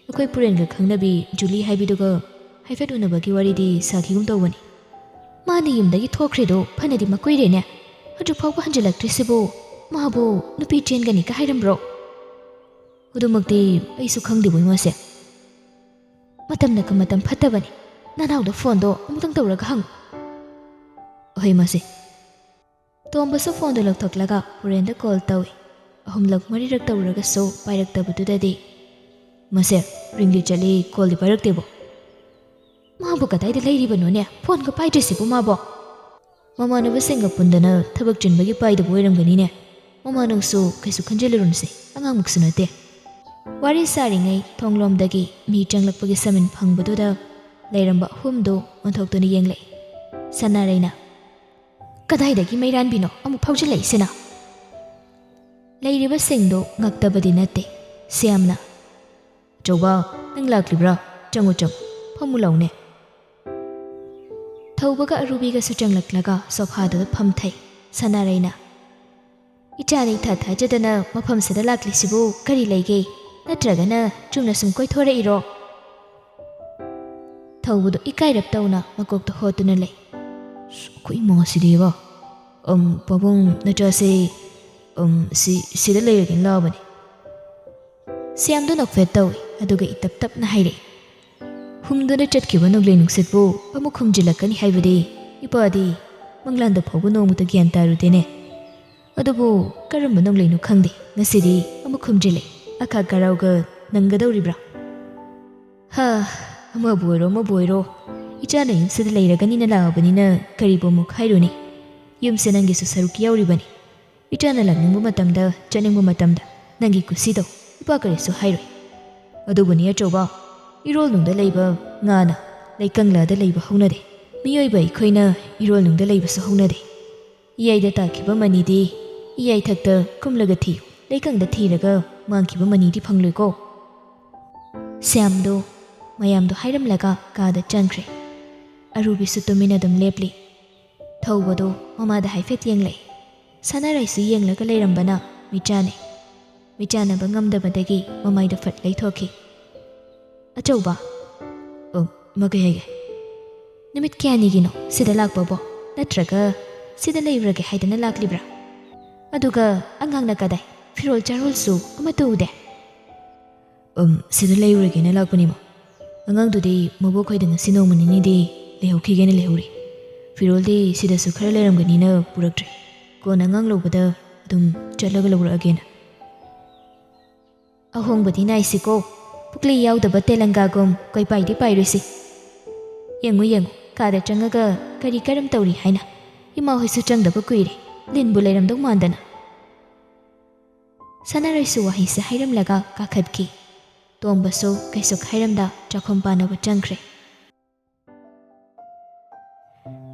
ꯑꯩꯈꯣꯏ ꯄꯨꯔꯦꯟꯒ ꯈꯪꯅꯕꯤ ꯖꯨꯂꯤ ꯍꯥꯏꯕꯤꯗꯨꯒ ꯍꯥꯏꯐꯦꯠ ꯎꯅꯕꯒꯤ ꯋꯥꯔꯤꯗꯤ ꯁꯥꯈꯤꯒꯨꯝ ꯇꯧꯕꯅꯤ ꯃꯥꯅ ꯌꯨꯝꯗꯒꯤ ꯊꯣꯛꯈ꯭ꯔꯦꯗꯣ ꯐꯅꯗꯤ ꯃꯀꯨꯏꯔꯦꯅꯦ ꯍꯧꯖꯤꯛ ꯐꯥꯎꯕ ꯍꯟꯖꯤꯜꯂꯛꯇ꯭ꯔꯤꯁꯤꯕꯨ ꯃꯥꯕꯨ ꯅꯨꯄꯤ ꯆꯦꯟꯒꯅꯤ ꯀ ꯍꯥꯏꯔꯝꯕ꯭ꯔꯣ ꯑꯗꯨꯃꯛꯇꯤ ꯑꯩꯁꯨ ꯈꯪꯗꯦꯕꯣ ꯏꯃꯥꯁꯦ ꯃꯇꯝꯅꯒ ꯃꯇꯝ ꯐꯠꯇꯕꯅꯤ ꯅꯅꯥꯎꯗ ꯐꯣꯟꯗꯣ ꯑꯃꯨꯛꯇꯪ ꯇꯧꯔꯒ ꯍꯪꯉꯨ ꯍꯣꯏ ꯃꯥꯁꯦ ꯇꯣꯝꯕꯁꯨ ꯐꯣꯟꯗꯣ ꯂꯧꯊꯣꯛꯂꯒ ꯄꯨꯔꯦꯟꯗ ꯀꯣꯜ ꯇꯧꯏ 3ꯂꯛ 4ꯔꯛ ꯇꯧꯔꯒꯁꯨ ꯄꯥꯏꯔꯛꯇꯕꯗꯨꯗꯗꯤ ꯃꯁꯦ ꯔꯤꯡꯗꯤ ꯆꯠꯂꯤ ꯀꯣꯜꯗꯤ ꯄꯥꯏꯔꯛꯇꯦꯕꯣ ꯃꯥꯕꯨ ꯀꯗꯥꯏꯗ ꯂꯩꯔꯤꯕꯅꯣꯅꯦ ꯐꯣꯟꯒ ꯄꯥꯏꯗ꯭ꯔꯤꯁꯤꯕꯨ ꯃꯥꯕꯣ ꯃꯃꯥꯟꯅꯕꯁꯤꯡꯒ ꯄꯨꯟꯗꯅ ꯊꯕꯛ ꯆꯤꯟꯕꯒꯤ ꯄꯥꯏꯗꯕ ꯑꯣꯏꯔꯝꯒꯅꯤꯅꯦ ꯃꯃꯥ ꯅꯪꯁꯨ ꯀꯩꯁꯨ ꯈꯟꯖꯤꯜꯂꯨꯔꯅꯨꯁꯦ ꯑꯉꯥꯡꯃꯨꯛꯁꯨ ꯅꯠꯇꯦ ꯋꯥꯔꯤ ꯁꯥꯔꯤꯉꯩ ꯊꯣꯡꯂꯣꯝꯗꯒꯤ ꯃꯤ ꯆꯪꯂꯛꯄꯒꯤ ꯁꯃꯤꯟ ꯐꯪꯕꯗꯨꯗ ꯂꯩꯔꯝꯕ 3ꯗꯣ ꯑꯣꯟꯊꯣꯛꯇꯨꯅ ꯌꯦꯡꯂꯛꯏ ꯁꯅꯥꯔꯩꯅ ꯀꯗꯥꯏꯗꯒꯤ ꯃꯩꯔꯥꯟꯕꯤꯅꯣ ꯑꯃꯨꯛ ꯐꯥꯎꯖꯤꯜꯂꯛꯏꯁꯤꯅ ꯂꯩꯔꯤꯕꯁꯤꯡꯗꯣ ꯉꯛꯇꯕꯗꯤ ꯅꯠꯇꯦ ꯁ꯭ꯌꯥꯝꯅ ꯑꯆꯧꯕ ꯅꯪ ꯂꯥꯛꯂꯤꯕ꯭ꯔꯥ ꯆꯪꯉꯨ ꯆꯪꯉꯨ ꯐꯝꯃꯨ ꯂꯥꯎꯅꯦ ꯊꯧꯕꯒ ꯑꯔꯨꯕꯤꯒꯁꯨ ꯆꯪꯂꯛꯂꯒ ꯁꯣꯐꯥꯗꯨꯗ ꯐꯝꯊꯩ ꯁꯅꯥꯔꯩꯅ ꯏꯆꯥꯅꯤ ꯊꯥꯊꯥꯖꯗꯅ ꯃꯐꯝꯁꯤꯗ ꯂꯥꯛꯂꯤꯁꯤꯕꯨ ꯀꯔꯤ ꯂꯩꯒꯦ ꯅꯠꯇ꯭ꯔꯒꯅ ꯆꯨꯝꯅ ꯁꯨꯝ ꯀꯣꯏꯊꯣꯔꯛꯏꯔꯣ ꯊꯧꯕꯗꯣ ꯏꯀꯥꯏꯔꯞ ꯇꯧꯅ ꯃꯀꯣꯛꯇ ꯍꯣꯠꯇꯨꯅ ꯂꯩ ꯑꯩꯈꯣꯏ ꯏꯃꯥꯁꯤꯗꯤꯕ ꯄꯥꯕꯨꯡ ꯅꯆꯥꯁꯦ ꯁꯤꯗ ꯂꯩꯔꯒꯦꯅ ꯂꯥꯛꯑꯕꯅꯤ ꯁ꯭ꯌꯥꯝꯗꯣ ꯅꯣꯛꯐꯦꯠ ꯇꯧꯏ ꯑꯗꯨꯒ ꯏꯇꯞ ꯇꯞꯅ ꯍꯥꯏꯔꯛꯏ ꯍꯨꯝꯗꯨꯅ ꯆꯠꯈꯤꯕ ꯅꯣꯡꯂꯩ ꯅꯨꯡꯁꯤꯠꯄꯨ ꯑꯃꯨꯛ ꯍꯨꯝꯖꯤꯜꯂꯛꯀꯅꯤ ꯍꯥꯏꯕꯗꯤ ꯏꯄꯥꯗꯤ ꯃꯪꯂꯥꯟꯗ ꯐꯥꯎꯕ ꯅꯣꯡꯃꯇ ꯒ꯭ꯌꯥꯟ ꯇꯥꯔꯨꯗꯦꯅꯦ ꯑꯗꯨꯕꯨ ꯀꯔꯝꯕ ꯅꯣꯡꯂꯩꯅꯣ ꯈꯪꯗꯦ ꯉꯁꯤꯗꯤ ꯑꯃꯨꯛ ꯍꯨꯝꯖꯤꯜꯂꯛꯏ ꯑꯈꯥ ꯀꯔꯥꯎꯒ ꯅꯪꯒꯗꯧꯔꯤꯕ꯭ꯔꯥ ꯑꯃꯕꯨ ꯑꯣꯏꯔꯣ ꯏꯆꯥꯅ ꯌꯨꯝꯁꯤꯗ ꯂꯩꯔꯒꯅꯤꯅ ꯂꯥꯛꯑꯕꯅꯤꯅ ꯀꯔꯤꯕꯨ ꯑꯃꯨꯛ ꯍꯥꯏꯔꯨꯅꯤ ꯌꯨꯝꯁꯦ ꯅꯪꯒꯤꯁꯨ ꯁꯔꯨꯛ ꯌꯥꯎꯔꯤꯕꯅꯤ ꯏꯆꯥꯅ ꯂꯥꯛꯅꯤꯡꯕ ꯃꯇꯝꯗ ꯆꯠꯅꯤꯡꯕ ꯃꯇꯝꯗ ꯅꯪꯒꯤ ꯀꯨꯁꯤꯗꯣ ꯏꯄꯥ ꯀꯔꯤꯁꯨ ꯍꯥꯏꯔꯣꯏ ꯑꯗꯨꯕꯨꯅꯤ ꯑꯆꯧꯕ ꯏꯔꯣꯜꯅꯨꯡꯗ ꯂꯩꯕ ꯉꯥꯅ ꯂꯩꯀꯪꯂꯥꯗ ꯂꯩꯕ ꯍꯧꯅꯗꯦ ꯃꯤꯑꯣꯏꯕ ꯑꯩꯈꯣꯏꯅ ꯏꯔꯣꯜꯅꯨꯡꯗ ꯂꯩꯕꯁꯨ ꯍꯧꯅꯗꯦ ꯏꯌꯥꯏꯗ ꯇꯥꯈꯤꯕ ꯃꯅꯤꯗꯤ ꯏꯌꯥꯏꯊꯛꯇ ꯀꯨꯝꯂꯒ ꯊꯤꯌꯨ ꯂꯩꯀꯪꯗ ꯊꯤꯔꯒ ꯃꯥꯡꯈꯤꯕ ꯃꯅꯤꯗꯤ ꯐꯪꯂꯣꯏꯀꯣ ꯁ꯭ꯌꯥꯝꯗꯣ ꯃꯌꯥꯝꯗꯣ ꯍꯥꯏꯔꯝꯂꯒ ꯀꯥꯗ ꯆꯪꯈ꯭ꯔꯦ ꯑꯔꯨꯕꯤꯁꯨ ꯇꯨꯃꯤꯟꯅ ꯑꯗꯨꯝ ꯂꯦꯞꯂꯤ ꯊꯧꯕꯗꯣ ꯃꯃꯥꯗ ꯍꯥꯏꯐꯦꯠ ꯌꯦꯡꯂꯛꯏ ꯁꯅꯥꯔꯩꯁꯨ ꯌꯦꯡꯂꯒ ꯂꯩꯔꯝꯕꯅ ꯃꯤꯆꯥꯅꯩ ꯃꯤꯆꯥꯅꯕ ꯉꯝꯗꯕꯗꯒꯤ ꯃꯃꯥꯏꯗ ꯐꯠ ꯂꯩꯊꯣꯛꯈꯤ ꯑꯆꯧꯕ ꯃ ꯀꯩ ꯍꯥꯏꯒꯦ ꯅꯨꯃꯤꯠ ꯀꯌꯥꯅꯤꯒꯤꯅꯣ ꯁꯤꯗ ꯂꯥꯛꯄꯕꯣ ꯅꯠꯇ꯭ꯔꯒ ꯁꯤꯗ ꯂꯩꯔꯨꯔꯒꯦ ꯍꯥꯏꯗꯅ ꯂꯥꯛꯂꯤꯕ꯭ꯔꯥ ꯑꯗꯨꯒ ꯑꯉꯥꯡꯅ ꯀꯗꯥꯏ ꯐꯤꯔꯣꯜ ꯆꯥꯔꯣꯜꯁꯨ ꯑꯃꯠꯇ ꯎꯗꯦ ꯁꯤꯗ ꯂꯩꯔꯨꯔꯒꯦꯅ ꯂꯥꯛꯄꯅꯤꯃ ꯑꯉꯥꯡꯗꯨꯗꯤ ꯃꯕꯣꯛꯈꯣꯏꯗ ꯉꯁꯤ ꯅꯣꯡꯃ ꯅꯤꯅꯤꯗꯤ ꯂꯩꯍꯧꯈꯤꯒꯦꯅ ꯂꯩꯍꯧꯔꯤ ꯐꯤꯔꯣꯜꯗꯤ ꯁꯤꯗꯁꯨ ꯈꯔ ꯂꯩꯔꯝꯒꯅꯤꯅ ꯄꯨꯔꯛꯇ꯭ꯔꯤ ꯀꯣꯟꯅ ꯑꯉꯥꯡ ꯂꯧꯕꯗ ꯑꯗꯨꯝ ꯆꯠꯂꯒ ꯂꯧꯔꯛꯑꯒꯦꯅ ꯑꯍꯣꯡꯕꯗꯤ ꯅꯥꯏꯁꯤꯀꯣ ꯄꯨꯛꯂꯤ ꯌꯥꯎꯗꯕ ꯇꯦꯂꯪꯒꯥꯒꯨꯝ ꯀꯣꯏꯄꯥꯏꯗꯤ ꯄꯥꯏꯔꯣꯏꯁꯤ ꯌꯦꯡꯉꯨ ꯀꯥꯗ ꯆꯪꯉꯒ ꯀꯔꯤ ꯀꯔꯝ ꯇꯧꯔꯤ ꯍꯥꯏꯅ ꯏꯃꯥꯍꯣꯏꯁꯨ ꯆꯪꯗꯕ ꯀꯨꯏꯔꯦ ꯂꯤꯟꯕꯨ ꯂꯩꯔꯝꯗꯧ ꯃꯥꯟꯗꯅ ꯁꯅꯥꯔꯩꯁꯨ ꯋꯥꯍꯩꯁꯦ ꯍꯥꯏꯔꯝꯂꯒ ꯀꯥꯈꯠꯈꯤ ꯇꯣꯝꯕꯁꯨ ꯀꯩꯁꯨ ꯍꯥꯏꯔꯝꯗ ꯆꯥꯛꯈꯨꯝ ꯄꯥꯅꯕ ꯆꯪꯈ꯭ꯔꯦ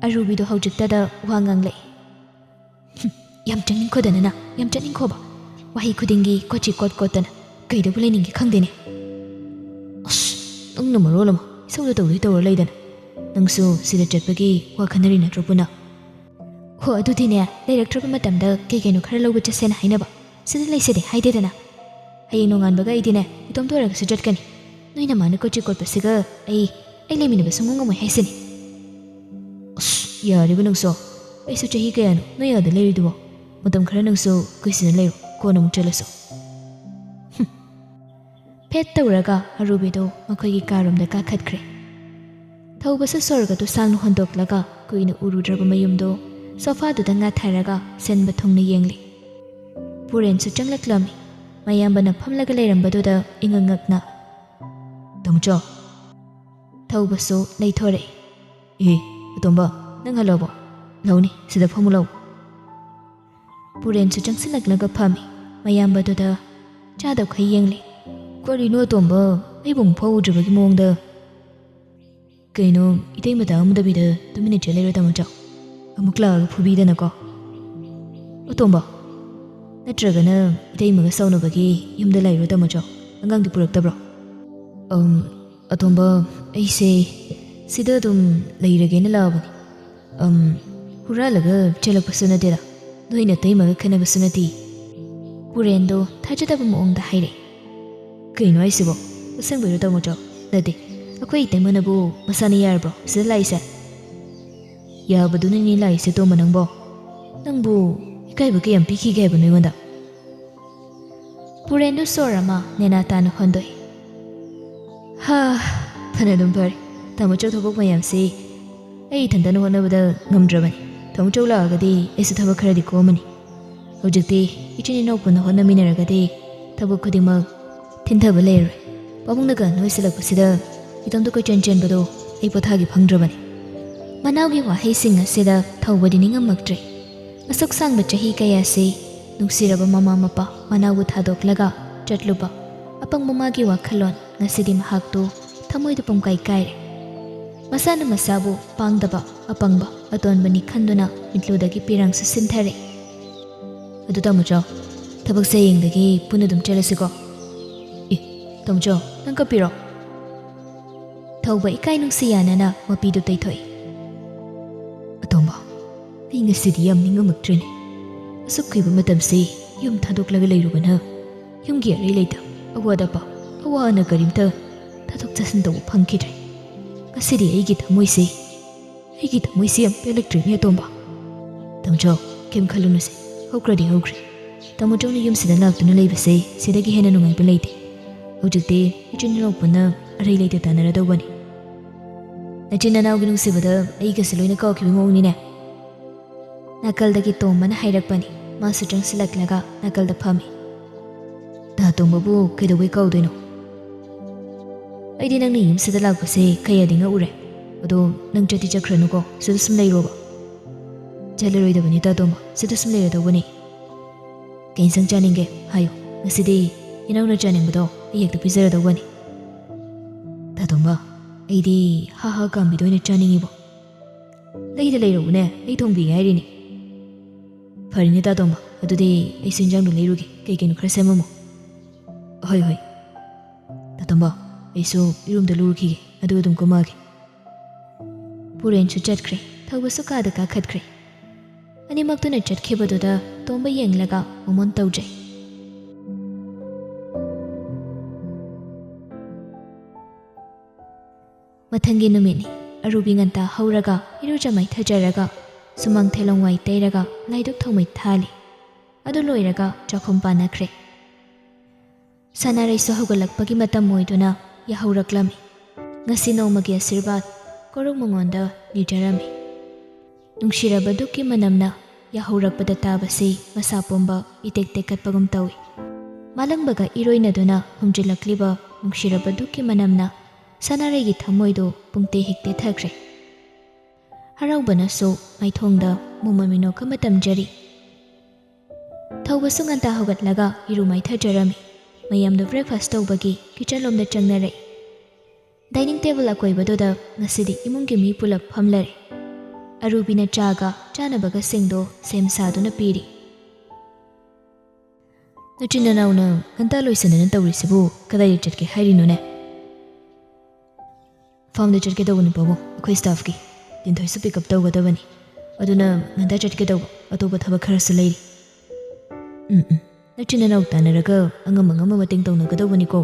ꯑꯔꯨꯕꯤꯗꯣ ꯍꯧꯖꯤꯛꯇꯗ ꯋꯥ ꯉꯥꯡꯂꯛꯏ ꯌꯥꯝ ꯆꯪꯅꯤꯡꯈꯣꯗꯅ ꯌꯥꯝ ꯆꯠꯅꯤꯡꯈꯣꯕ ꯋꯥꯍꯩ ꯈꯨꯗꯤꯡꯒꯤ ꯀꯣꯠꯆꯤ ꯀꯣꯠꯇꯅ ꯀꯩꯗꯕꯨ ꯂꯩꯅꯤꯡꯒꯦ ꯈꯪꯗꯦꯅꯦ ꯅꯪꯅ ꯃꯔꯣꯜ ꯑꯃ ꯏꯁꯧꯗ ꯇꯧꯔ ꯂꯩꯗꯅ ꯅꯪꯁꯨ ꯁꯤꯗ ꯆꯠꯄꯒꯤ ꯋꯥ ꯈꯟꯅꯔꯤ ꯅꯠꯇ꯭ꯔꯣ ꯄꯨꯟꯅ ꯍꯣ ꯑꯗꯨꯗꯤꯅꯦ ꯂꯩꯔꯛꯇ꯭ꯔꯕ ꯃꯇꯝꯗ ꯀꯩꯅꯣ ꯈꯔ ꯂꯧꯕ ꯆꯠꯁꯦꯅ ꯍꯥꯏꯅꯕ ꯁꯤꯗ ꯂꯩꯁꯤꯗꯤ ꯍꯥꯏꯗꯦꯗꯅ ꯍꯌꯦꯡ ꯅꯣꯡꯉꯥꯟꯕꯒ ꯑꯩꯗꯤꯅꯦ ꯏꯇꯣꯝꯇ ꯑꯣꯏꯔꯒꯁꯨ ꯆꯠꯀꯅꯤ ꯅꯣꯏꯅ ꯃꯥꯅ ꯀꯣꯠꯆꯤ ꯀꯣꯠꯄꯁꯤꯒ ꯑꯩ ꯂꯩꯃꯤꯟꯅꯕ ꯁꯨꯡꯉꯝ ꯉꯝꯃꯣꯏ ꯍꯥꯏꯁꯤꯅꯤ ꯌꯥꯔꯤꯕ ꯅꯪꯁꯨ ꯑꯩꯁꯨ ꯆꯍꯤ ꯀꯌꯥꯅꯣ ꯅꯣꯏ ꯑꯥꯗ ꯂꯩꯔꯤꯗꯨꯕꯣ ꯃꯇꯝ ꯈꯔ ꯅꯪꯁꯨ ꯑꯩꯈꯣꯏ ꯁꯤꯗ ꯂꯩꯔꯣ ꯀꯣꯟꯅ ꯑꯃꯨꯛ ꯆꯠꯂꯁꯨ ꯐꯦꯠ ꯇꯧꯔꯒ ꯑꯔꯨꯕꯤꯗꯣ ꯃꯈꯣꯏꯒꯤ ꯀꯥꯔꯣꯝꯗ ꯀꯥꯈꯠꯈ꯭ꯔꯦ ꯊꯧꯕꯁꯨ ꯁꯣꯔꯒꯗꯨ ꯁꯥꯡꯅ ꯍꯣꯟꯗꯣꯛꯂꯒ ꯀꯨꯏꯅ ꯎꯔꯨꯗ꯭ꯔꯕ ꯃꯌꯨꯝꯗꯣ ꯁꯣꯐꯥꯗꯨꯗ ꯉꯥꯊꯔꯒ ꯁꯤꯟꯕ ꯊꯨꯡꯅ ꯌꯦꯡꯂꯤ꯫ ꯄꯨꯔꯦꯟꯁꯨ ꯆꯪꯂꯛꯂꯝꯃꯤ꯫ ꯃꯌꯥꯝꯕꯅ ꯐꯝꯂꯒ ꯂꯩꯔꯝꯕꯗꯨꯗ ꯏꯉꯛꯉꯛꯅ "ꯇꯥꯃꯣꯆꯧ." ꯊꯧꯕꯁꯨ ꯂꯩꯊꯣꯔꯛꯏ꯫ ꯑꯇꯣꯝꯕ, ꯅꯪ ꯍꯜꯂꯛꯑꯕꯣ? ꯂꯧꯅꯤ, ꯁꯤꯗ ꯐꯝꯃꯨ ꯂꯥꯎ꯫ ꯄꯨꯔꯦꯟꯁꯨ ꯆꯪꯁꯤꯜꯂꯛꯂꯒ ꯐꯝꯃꯤ꯫ ꯃꯌꯥꯝꯕꯗꯨꯗ ꯆꯥꯗꯕꯈꯩ ꯌꯦꯡꯂꯤ꯫ "ꯀꯔꯤꯅꯣ ꯑꯇꯣꯝꯕ, ꯑꯩꯕꯨ ꯑꯃꯨꯛ ꯐꯥꯎ ꯎꯗ꯭ꯔꯤꯕꯒꯤ ꯃꯑꯣꯡꯗ?" "ꯀꯩꯅꯣ ꯏꯇꯩꯃ ꯇꯥꯉꯝꯗꯕꯤꯗ ꯇꯨꯃꯤꯟꯅ ꯆꯠꯂꯤꯔꯣ ꯇꯥꯃꯣꯆꯧ? ꯑꯃꯨꯛ ꯂꯥꯛꯑꯒ ꯐꯨꯕꯤꯗꯅꯀꯣ." "ꯑꯇꯣꯝꯕ, ꯅꯠꯇ꯭ꯔꯒꯅ ꯏꯇꯩꯃꯒ ꯁꯥꯎꯅꯕꯒꯤ ꯌꯨꯝꯗ ꯂꯩꯔꯣ ꯇꯥꯃꯣꯆꯧ? ꯑꯉꯥꯡꯗꯤ ꯄꯨꯔꯛꯇꯕ꯭ꯔꯣ?" "ꯑꯇꯣꯝꯕ, ꯑꯩꯁꯦ ꯁꯤꯗ ꯑꯗꯨꯝ ꯂꯩꯔꯒꯦꯅ ꯂꯥꯛꯑꯕꯅꯤ. ꯍꯨꯔꯥꯜꯂꯒ ꯆꯦꯜꯂꯛꯄꯁꯨ ꯅꯠꯇꯦꯗ. ꯅꯣꯏꯅ ꯏꯇꯩꯃꯒ ꯈꯟꯅꯕꯁꯨ ꯅꯠꯇꯦ." ꯄꯨꯔꯦꯟꯗꯣ ꯊꯥꯖꯗꯕ ꯃꯑꯣꯡꯗ ꯍꯥꯏꯔꯛꯏ꯫ "ꯀꯩꯅꯣ ꯍꯥꯏꯁꯤꯕꯣ? ꯑꯁꯦꯡꯕꯩꯔꯣ ꯇꯥꯃꯣꯆꯧ? ꯅꯠꯇꯦ, ꯑꯩꯈꯣꯏ ꯏꯇꯩꯃꯅꯕꯨ ꯃꯁꯥꯅ ꯌꯥꯔꯕ꯭ꯔꯣ ꯁꯤꯗ ꯂꯥꯛꯏꯁꯦ?" "ꯌꯥꯕꯗꯨꯅꯅꯤ ꯂꯥꯛꯏꯁꯦ ꯇꯣꯝꯕ ꯅꯪꯕꯣ. ꯅꯪꯕꯨ ꯏꯀꯥꯏꯕ ꯀꯌꯥꯝ ꯄꯤꯈꯤꯒꯦ ꯍꯥꯏꯕꯅꯣ ꯑꯩꯉꯣꯟꯗ?" ꯄꯨꯔꯦꯟꯗꯨ ꯁꯣꯔ ꯑꯃ ꯅꯦꯅꯥ ꯇꯥꯅ ꯍꯣꯟꯗꯣꯛꯏ꯫ "ꯐꯅ ꯑꯗꯨꯝ ꯐꯔꯦ. ꯇꯥꯃꯣꯆꯧ ꯊꯕꯛ ꯃꯌꯥꯝꯁꯤ ꯑꯩ ꯏꯊꯟꯇꯅ ꯍꯣꯠꯅꯕꯗ ꯉꯝꯗ꯭ꯔꯕꯅꯤ. ꯇꯥꯃꯣꯆꯧ ꯂꯥꯛꯑꯒꯗꯤ ꯑꯩꯁꯨ ꯊꯕꯛ ꯈꯔꯗꯤ ꯀꯣꯝꯃꯅꯤ. ꯍꯧꯖꯤꯛꯇꯤ ꯏꯆꯤꯟ ꯏꯅꯥꯎ ꯄꯨꯟꯅ ꯍꯣꯠꯅꯃꯤꯟꯅꯔꯒꯗꯤ ꯊꯕꯛ ꯈꯨꯗꯤꯡꯃꯛ ꯊꯤꯟꯊꯕ ꯂꯩꯔꯔꯣꯏ. ꯄꯥꯕꯨꯡꯅꯒ ꯅꯣꯏꯁꯤꯜꯂꯛꯄꯁꯤꯗ ꯏꯇꯣꯝꯇ ꯀꯣꯏꯆꯦꯟ ꯆꯦꯟꯕꯗꯣ ꯑꯩ ꯄꯣꯊꯥꯒꯤ ꯐꯪꯗ꯭ꯔꯕꯅꯤ." ꯃꯅꯥꯎꯒꯤ ꯋꯥꯍꯩꯁꯤꯡ ꯑꯁꯤꯗ ꯊꯧꯕꯗꯤ ꯅꯤꯡꯉꯝꯃꯛꯇ꯭ꯔꯦ꯫ ꯑꯁꯨꯛ ꯁꯥꯡꯕ ꯆꯍꯤ ꯀꯌꯥꯁꯤ ꯅꯨꯡꯁꯤꯔꯕ ꯃꯃꯥ ꯃꯄꯥ ꯃꯅꯥꯎꯕꯨ ꯊꯥꯗꯣꯛꯂꯒ ꯆꯠꯂꯨꯕ ꯑꯄꯪꯕ ꯃꯥꯒꯤ ꯋꯥꯈꯜꯂꯣꯟ ꯉꯁꯤꯗꯤ ꯃꯍꯥꯛꯇꯨ ꯊꯃꯣꯏꯗ ꯄꯨꯡꯀꯥꯏ ꯀꯥꯏꯔꯦ꯫ ꯃꯁꯥꯅ ꯃꯁꯥꯕꯨ ꯄꯥꯡꯗꯕ ꯑꯄꯪꯕ ꯑꯇꯣꯟꯕꯅꯤ ꯈꯟꯗꯨꯅ ꯃꯤꯠꯂꯨꯗꯒꯤ ꯄꯤꯔꯥꯡꯁꯨ ꯁꯤꯟꯊꯔꯦ꯫ "ꯑꯗꯨ ꯇꯥꯃꯣꯆꯧ, ꯊꯕꯛꯁꯦ ꯍꯌꯦꯡꯗꯒꯤ ꯄꯨꯟꯅ ꯑꯗꯨꯝ ꯆꯠꯂꯁꯤꯀꯣ?" "ꯇꯥꯃꯣꯆꯧ, ꯅꯪ ꯀꯞꯄꯤꯔꯣ?" ꯊꯧꯕ ꯏꯀꯥꯏ ꯅꯨꯡꯁꯤ ꯌꯥꯅꯅ ꯃꯄꯤꯗꯨ ꯇꯩꯊꯣꯛꯏ꯫ "ꯑꯇꯣꯝꯕ, ꯑꯩ ꯉꯁꯤꯗꯤ ꯌꯥꯝ ꯅꯤꯡꯉꯝꯃꯛꯇ꯭ꯔꯦꯅꯦ. ꯑꯁꯨꯛ ꯀꯨꯏꯕ ꯃꯇꯝꯁꯤ ꯌꯨꯝ ꯊꯥꯗꯣꯛꯂꯒ ꯂꯩꯔꯨꯕꯅ ꯌꯨꯝꯒꯤ ꯑꯔꯩ ꯂꯩꯇ ꯑꯋꯥꯠ ꯑꯄꯥ ꯑꯋꯥ ꯑꯅꯥ ꯀꯔꯤꯝꯇ ꯊꯥꯗꯣꯛ ꯆꯠꯁꯤꯟ ꯇꯧꯕ ꯐꯪꯈꯤꯗ꯭ꯔꯦ. ꯉꯁꯤꯗꯤ ꯑꯩꯒꯤ ꯊꯃꯣꯏꯁꯤ ꯌꯥꯝ ꯄꯦꯜꯂꯛꯇ꯭ꯔꯦꯅꯦ ꯑꯇꯣꯝꯕ." "ꯇꯥꯃꯣꯆꯧ, ꯀꯩꯝ ꯈꯜꯂꯨꯅꯨꯁꯦ. ꯍꯧꯈ꯭ꯔꯗꯤ ꯍꯧꯈ꯭ꯔꯦ. ꯇꯥꯃꯣꯆꯧꯅ ꯌꯨꯝꯁꯤꯗ ꯂꯥꯛꯇꯨꯅ ꯂꯩꯕꯁꯦ ꯁꯤꯗꯒꯤ ꯍꯦꯟꯅ ꯅꯨꯡꯉꯥꯏꯕ ꯂꯩꯇꯦ. ꯍꯧꯖꯤꯛꯇꯤ ꯏꯆꯤꯟ ꯏꯅꯥꯎ ꯄꯨꯟꯅ ꯑꯔꯩ ꯂꯩꯇ ꯇꯥꯟꯅꯔꯗꯧꯕꯅꯤ." "ꯅꯆꯤꯟ ꯅꯅꯥꯎꯒꯤ ꯅꯨꯡꯁꯤꯕꯗ ꯑꯩꯒꯁꯦ ꯂꯣꯏꯅ ꯀꯥꯎꯈꯤꯕ ꯃꯑꯣꯡꯅꯤꯅꯦ." ꯅꯥꯀꯜꯗꯒꯤ ꯇꯣꯝꯕꯅ ꯍꯥꯏꯔꯛꯄꯅꯤ꯫ ꯃꯥꯁꯨ ꯆꯪꯁꯤꯜꯂꯛꯂꯒ ꯅꯥꯀꯜꯗ ꯐꯝꯃꯤ꯫ "ꯗꯥ ꯇꯣꯝꯕꯕꯨ ꯀꯩꯗꯧꯕꯩ ꯀꯥꯎꯗꯣꯏꯅꯣ? ꯑꯩꯗꯤ ꯅꯪꯅ ꯌꯨꯝꯁꯤꯗ ꯂꯥꯛꯄꯁꯦ ꯀꯌꯥꯗꯤ ꯉꯛꯎꯔꯦ. ꯑꯗꯣ ꯅꯪ ꯆꯠꯇꯤ ꯆꯠꯈ꯭ꯔꯅꯨꯀꯣ, ꯁꯤꯗ ꯁꯨꯝ ꯂꯩꯔꯣꯕ." "ꯆꯠꯂꯔꯣꯏꯗꯕꯅꯤ ꯇꯥ ꯇꯣꯝꯕ, ꯁꯤꯗ ꯁꯨꯝ ꯂꯩꯔꯗꯧꯕꯅꯤ." "ꯀꯩ ꯏꯟꯁꯥꯡ ꯆꯥꯅꯤꯡꯒꯦ ꯍꯥꯏꯌꯨ. ꯉꯁꯤꯗꯤ ꯏꯅꯥꯎꯅ ꯆꯥꯅꯤꯡꯕꯗꯣ ꯑꯩ ꯍꯦꯛꯇ ꯄꯤꯖꯔꯗꯧꯕꯅꯤ." "ꯇꯥ ꯇꯣꯝꯕ, ꯑꯩꯗꯤ ꯍꯥ ꯀꯥꯝꯕꯤꯗꯣ ꯑꯣꯏꯅ ꯆꯥꯅꯤꯡꯉꯤꯕꯣ." "ꯂꯩꯗ ꯂꯩꯔꯛꯎꯅꯦ, ꯑꯩ ꯊꯣꯡꯕꯤꯒꯦ ꯍꯥꯏꯔꯤꯅꯤ." "ꯐꯔꯦꯅꯦ ꯇꯥ ꯇꯣꯝꯕ, ꯑꯗꯨꯗꯤ ꯑꯩꯁꯨ ꯏꯟꯖꯥꯡꯗꯣ ꯂꯩꯔꯨꯒꯦ. ꯀꯩꯀꯩꯅꯣ ꯈꯔ ꯁꯦꯝꯃꯝꯃꯣ." "ꯍꯣꯏ ꯍꯣꯏ." "ꯇꯥ ꯇꯣꯝꯕ, ꯑꯩꯁꯨ ꯏꯔꯨꯝꯗ ꯂꯨꯔꯨꯈꯤꯒꯦ, ꯑꯗꯨꯒ ꯑꯗꯨꯝ ꯀꯨꯝꯃꯛꯑꯒꯦ." ꯄꯨꯔꯦꯟꯁꯨ ꯆꯠꯈ꯭ꯔꯦ꯫ ꯊꯧꯕꯁꯨ ꯀꯥꯗ ꯀꯥꯈꯠꯈ꯭ꯔꯦ꯫ ꯑꯅꯤꯃꯛꯇꯨꯅ ꯆꯠꯈꯤꯕꯗꯨꯗ ꯇꯣꯝꯕ ꯌꯦꯡꯂꯒ ꯃꯣꯃꯣꯟ ꯇꯧꯖꯩ꯫ ꯃꯊꯪꯒꯤ ꯅꯨꯃꯤꯠꯅꯤ꯫ ꯑꯔꯨꯕꯤ ꯉꯟꯇꯥ ꯍꯧꯔꯒ ꯏꯔꯨꯖ ꯃꯥꯏꯊꯖꯔꯒ ꯁꯨꯃꯥꯡ ꯊꯦꯂꯣꯡꯋꯥꯏ ꯇꯩꯔꯒ ꯂꯥꯏꯗꯨꯛ ꯊꯥꯎꯃꯩ ꯊꯥꯜꯂꯤ꯫ ꯑꯗꯨ ꯂꯣꯏꯔꯒ ꯆꯥꯛꯈꯨꯝ ꯄꯥꯟꯅꯈ꯭ꯔꯦ꯫ ꯁꯅꯥꯔꯩꯁꯨ ꯍꯧꯒꯠꯂꯛꯄꯒꯤ ꯃꯇꯝ ꯑꯣꯏꯗꯨꯅ ꯌꯥꯍꯧꯔꯛꯂꯝꯃꯤ꯫ ꯉꯁꯤ ꯅꯣꯡꯃꯒꯤ ꯑꯁꯤꯔꯕꯥꯗ ꯀꯣꯔꯧ ꯃꯉꯣꯟꯗ ꯅꯤꯖꯔꯝꯃꯤ꯫ ꯅꯨꯡꯁꯤꯔꯕ ꯗꯨꯛꯀꯤ ꯃꯅꯝꯅ ꯌꯥꯍꯧꯔꯛꯄꯗ ꯇꯥꯕꯁꯤ ꯃꯁꯥ ꯄꯨꯝꯕ ꯏꯇꯦꯛ ꯇꯦꯛꯈꯠꯄꯒꯨꯝ ꯇꯧꯏ꯫ ꯃꯥꯂꯪꯕꯒ ꯏꯔꯣꯏꯅꯗꯨꯅ ꯍꯨꯝꯖꯤꯜꯂꯛꯂꯤꯕ ꯅꯨꯡꯁꯤꯔꯕ ꯗꯨꯛꯀꯤ ꯃꯅꯝꯅ ꯁꯅꯥꯔꯩꯒꯤ ꯊꯃꯣꯏꯗꯨ ꯄꯨꯡꯇꯦ ꯍꯦꯛ ꯇꯦꯊꯈ꯭ꯔꯦ꯫ ꯍꯔꯥꯎꯕꯅꯁꯨ ꯃꯥꯏꯊꯣꯡꯗ ꯃꯣꯃꯣꯟ ꯃꯤꯅꯣꯛ ꯑꯃ ꯇꯝꯖꯔꯤ꯫ ꯊꯧꯕꯁꯨ ꯉꯟꯇꯥ ꯍꯧꯒꯠꯂꯒ ꯏꯔꯨ ꯃꯥꯏꯊꯖꯔꯝꯃꯤ꯫ ꯃꯌꯥꯝꯗꯨ ꯕ꯭ꯔꯦꯛꯐꯥꯁ ꯇꯧꯕꯒꯤ ꯀꯤꯆꯟꯂꯣꯝꯗ ꯆꯪꯅꯔꯛꯏ꯫ ꯗꯥꯏꯅꯤꯡ ꯇꯦꯕꯜ ꯑꯀꯣꯏꯕꯗꯨꯗ ꯉꯁꯤꯗꯤ ꯏꯃꯨꯡꯒꯤ ꯃꯤ ꯄꯨꯂꯞ ꯐꯝꯂꯔꯦ꯫ ꯑꯔꯨꯕꯤꯅ ꯆꯥꯒ ꯆꯥꯅꯕꯒꯁꯤꯡꯗꯣ ꯁꯦꯝ ꯁꯥꯗꯨꯅ ꯄꯤꯔꯤ꯫ "ꯅꯆꯤꯟ ꯅꯅꯥꯎꯅ ꯉꯟꯇꯥ ꯂꯣꯏꯁꯤꯟꯅꯅ ꯇꯧꯔꯤꯁꯤꯕꯨ ꯀꯗꯥꯏꯗ ꯆꯠꯀꯦ ꯍꯥꯏꯔꯤꯅꯣꯅꯦ?" "ꯐꯥꯔꯝꯗ ꯆꯠꯀꯦ ꯇꯧꯕꯅꯤ ꯄꯥꯕꯨꯡ, ꯑꯩꯈꯣꯏ ꯁ꯭ꯇꯥꯐꯀꯤ ꯇꯤꯟꯊꯣꯏꯁꯨ ꯄꯤꯛꯑꯞ ꯇꯧꯒꯗꯕꯅꯤ. ꯑꯗꯨꯅ ꯉꯟꯇꯥ ꯆꯠꯀꯦ ꯇꯧꯕ. ꯑꯇꯣꯞꯄ ꯊꯕꯛ ꯈꯔꯁꯨ ꯂꯩꯔꯤ." "ꯅꯆꯤꯟ ꯅꯅꯥꯎ ꯇꯥꯟꯅꯔꯒ ꯑꯉꯝ ꯃꯇꯦꯡ ꯇꯧꯅꯒꯗꯧꯕꯅꯤꯀꯣ."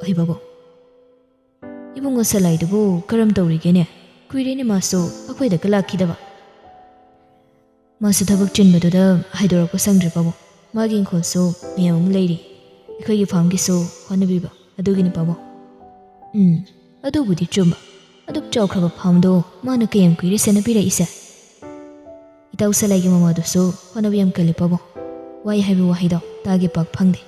"ꯑꯩ ꯄꯥꯕꯨꯡ, ꯏꯕꯨꯡꯉꯣ ꯁꯂꯥꯏꯗꯨꯕꯨ ꯀꯔꯝ ꯇꯧꯔꯤꯒꯦꯅꯦ? ꯀꯨꯏꯔꯦꯅꯦ ꯃꯥꯁꯨ ꯑꯩꯈꯣꯏꯗꯒ ꯂꯥꯛꯈꯤꯗꯕ." "ꯃꯥꯁꯨ ꯊꯕꯛ ꯆꯤꯟꯕꯗꯨꯗ ꯍꯥꯏꯗꯣꯔꯛꯄ ꯁꯪꯗ꯭ꯔꯦ ꯄꯥꯕꯨꯡ. ꯃꯥꯒꯤ ꯏꯪꯈꯣꯜꯁꯨ ꯃꯌꯥꯝ ꯑꯃ ꯂꯩꯔꯤ. ꯑꯩꯈꯣꯏꯒꯤ ꯐꯥꯔꯝꯒꯤꯁꯨ ꯍꯣꯠꯅꯕꯤꯕ, ꯑꯗꯨꯒꯤꯅꯤ ꯄꯥꯕꯨꯡ." "ꯑꯗꯨꯕꯨꯗꯤ ꯆꯨꯝꯕ. ꯑꯗꯨꯛ ꯆꯥꯎꯈ꯭ꯔꯕ ꯐꯥꯔꯝꯗꯣ ꯃꯥꯅ ꯀꯌꯥꯝ ꯀꯨꯏꯔꯦ ꯁꯦꯟꯅꯕꯤꯔꯛꯏꯁꯦ?" ꯏꯇꯥꯎ ꯁꯂꯥꯏꯒꯤ ꯃꯃꯥꯗꯨꯁꯨ ꯍꯣꯠꯅꯕ ꯌꯥꯝ ꯀꯜꯂꯤ ꯄꯥꯕꯨꯡ. ꯋꯥꯏ ꯍꯥꯏꯕ ꯋꯥꯍꯩꯗꯣ ꯇꯥꯒꯦ ꯄꯥꯛ ꯐꯪꯗꯦ.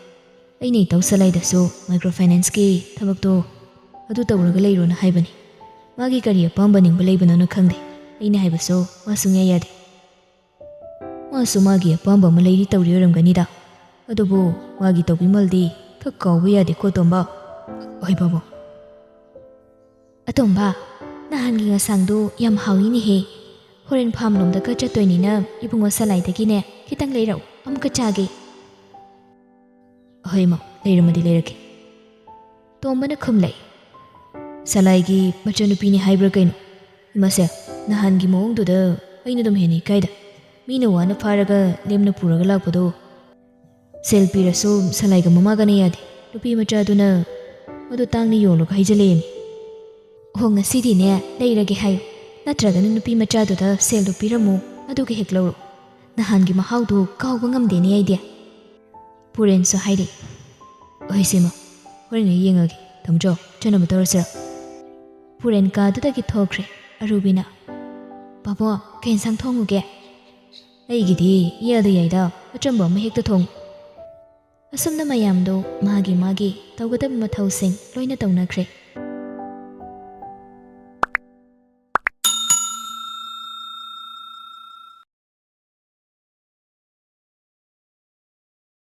ꯑꯩꯅ ꯏꯇꯥꯎ ꯁꯂꯥꯏꯗꯁꯨ ꯃꯥꯏꯀ꯭ꯔꯣ ꯐꯥꯏꯅꯥꯟꯁꯀꯤ ꯊꯕꯛꯇꯣ ꯑꯗꯨ ꯇꯧꯔꯒ ꯂꯩꯔꯣꯅ ꯍꯥꯏꯕꯅꯤ. ꯃꯥꯒꯤ ꯀꯔꯤ ꯑꯄꯥꯝꯕ ꯅꯤꯡꯕ ꯂꯩꯕꯅꯣꯅ ꯈꯪꯗꯦ. ꯑꯩꯅ ꯍꯥꯏꯕꯁꯨ ꯃꯥ ꯁꯨꯡꯌꯥ ꯌꯥꯗꯦ. ꯃꯥꯁꯨ ꯃꯥꯒꯤ ꯑꯄꯥꯝꯕ ꯑꯃ ꯂꯩꯔꯤ ꯇꯧꯔꯤ ꯑꯣꯏꯔꯝꯒꯅꯤꯗ. ꯑꯗꯨꯕꯨ ꯃꯥꯒꯤ ꯇꯧꯕꯤꯃꯜꯗꯤ ꯊꯛ ꯀꯥꯎꯕ ꯌꯥꯗꯦꯀꯣ ꯇꯣꯝꯕ. ꯍꯣꯏ ꯄꯥꯕꯨꯡ. ꯑꯇꯣꯝꯕ, ꯅꯍꯥꯟꯒꯤ ꯉꯁꯥꯡꯗꯨ ꯌꯥꯝ ꯍꯥꯎꯏꯅꯦꯍꯦ. ꯍꯣꯔꯦꯟ ꯐꯥꯝꯂꯣꯝꯗꯒ ꯆꯠꯇꯣꯏꯅꯤꯅ ꯏꯕꯨꯡꯉꯣ ꯁꯂꯥꯏꯗꯒꯤꯅꯦ ꯈꯤꯇꯪ ꯂꯩꯔꯛꯎ, ꯑꯃꯨꯛꯀ ꯆꯥꯒꯦ. ꯍꯣꯏ ꯃꯥ, ꯂꯩꯔꯝꯃꯗꯤ ꯂꯩꯔꯛꯀꯦ. ꯇꯣꯝꯕꯅ ꯈꯨꯝꯂꯛꯏ. ꯁꯂꯥꯏꯒꯤ ꯃꯆꯟꯅꯨꯄꯤꯅꯤ ꯍꯥꯏꯕ꯭ꯔꯥ ꯀꯩꯅꯣ? ꯏꯃꯥꯁꯦ, ꯅꯍꯥꯟꯒꯤ ꯃꯑꯣꯡꯗꯨꯗ ꯑꯩꯅ ꯑꯗꯨꯝ ꯍꯦꯟꯅ ꯏꯀꯥꯏꯗ. ꯃꯤꯅ ꯋꯥꯅ ꯐꯥꯔꯒ ꯂꯦꯝꯅ ꯄꯨꯔꯒ ꯂꯥꯛꯄꯗꯣ. ꯁꯦꯜ ꯄꯤꯔꯁꯨ ꯁꯂꯥꯏꯒ ꯃꯃꯥꯒꯅ ꯌꯥꯗꯦ. ꯅꯨꯄꯤ ꯃꯆꯥꯗꯨꯅ ꯃꯗꯨ ꯇꯥꯡꯅ ꯌꯣꯜꯂꯒ ꯍꯩꯖꯜꯂꯛꯑꯦꯃꯤ. ꯑꯣ, ꯉꯁꯤꯗꯤꯅꯦ ꯂꯩꯔꯒꯦ ꯍꯥꯏꯌꯨ. ꯅꯠꯇ꯭ꯔꯒꯅ ꯅꯨꯄꯤ ꯃꯆꯥꯗꯨꯗ ꯁꯦꯜꯗꯣ ꯄꯤꯔꯝꯃꯨ, ꯑꯗꯨꯒ ꯍꯦꯛ ꯂꯧꯔꯣ. ꯅꯍꯥꯟꯒꯤ ꯃꯍꯥꯎꯗꯨ ꯀꯥꯎꯕ ꯉꯝꯗꯦꯅꯦ ꯑꯩꯗꯤ. ꯄꯨꯔꯦꯟꯁꯨ ꯍꯥꯏꯔꯛꯏ. ꯍꯣꯏ ꯁꯤꯃ, ꯍꯣꯔꯦꯟ ꯑꯩ ꯌꯦꯡꯉꯒꯦ. ꯊꯝꯖꯧ, ꯆꯠꯅꯕ ꯇꯧꯔꯁꯤꯔ. ꯄꯨꯔꯦꯟ ꯀꯥꯗꯨꯗꯒꯤ ꯊꯣꯛꯈ꯭ꯔꯦ. ꯑꯔꯨꯕꯤꯅ, ꯄꯥꯕꯨꯡ, ꯀꯩ ꯏꯟꯁꯥꯡ ꯊꯣꯡꯉꯨꯒꯦ? ꯑꯩꯒꯤꯗꯤ ꯏꯌꯥꯗ ꯌꯥꯏꯗ, ꯑꯆꯝꯕ ꯑꯃ ꯍꯦꯛꯇ ꯊꯣꯡꯉꯨ. ꯑꯁꯨꯝꯅ ꯃꯌꯥꯝꯗꯣ ꯃꯥꯒꯤ ꯇꯧꯒꯗꯕ ꯃꯊꯧꯁꯤꯡ ꯂꯣꯏꯅ ꯇꯧꯅꯈ꯭ꯔꯦ.